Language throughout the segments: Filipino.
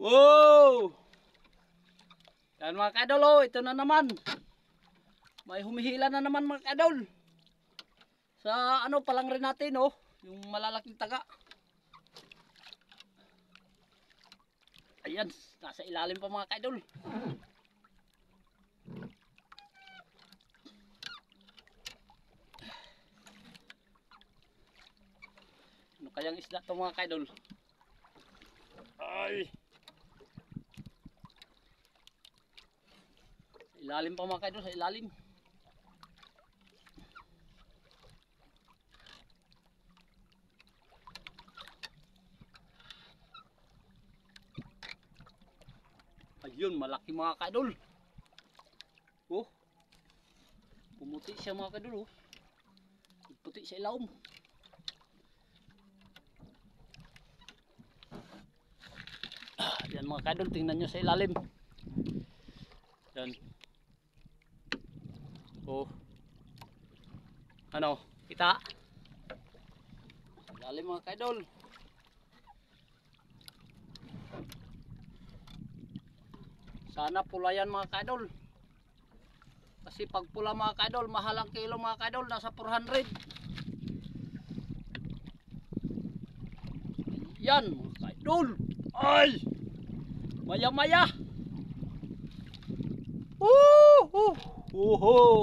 Wow! Yan mga ka-idol, oh, ito na naman. May humihila na naman mga ka-idol. Sa ano palang rin natin, oh, yung malalaking taga. Ayan, nasa ilalim pa mga ka-idol. Ano kayang isda to mga ka-idol? Ay! Sa ilalim pa mga ka-idol, sa ilalim. Ayun, malaki mga ka-idol. Oh. Pumuti siya mga ka-idol, oh. Puti sa ilalim. Yan mga ka-idol, tingnan nyo sa ilalim. Yan. Oh. Ano? Kita? Ilalim mga ka-idol. Sana pula yan mga ka-idol. Kasi pag pula mga ka-idol, mahal ang kilo mga ka-idol, nasa 400. Yan mga ka-idol. Ay! Maya-maya.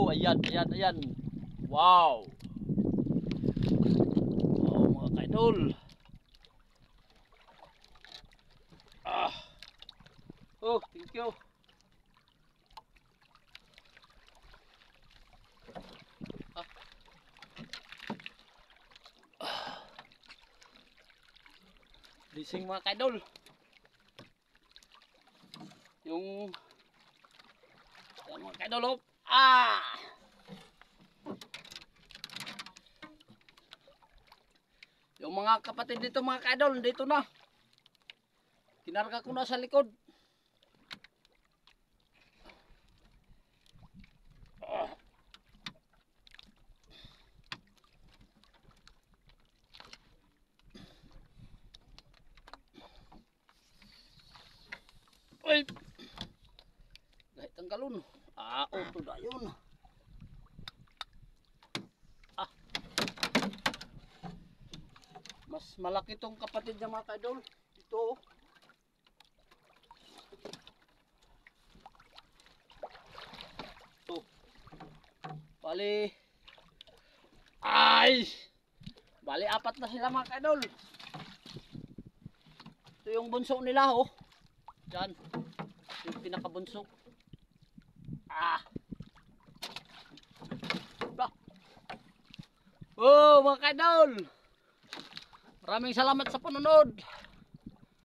Ayan, ayan, ayan. Wow. Wow mga ka-idol. Oh, thank you. Blessing mga ka-idol. Yung mga ka-idol, oh. Yung mga kapatid dito mga ka-idol, dito na. Kinarga ko na sa likod. Uy! Kahit ang galon. Auto na yun. Mas malaki tong kapatid niya mga ka-idol. Ito. Ito. Bali. Ay! Bali apat na sila mga ka-idol. Ito yung bunso nila, oh. Yan. Yung pinakabunso. Oh, mga ka-idol. Maraming salamat sa panonood.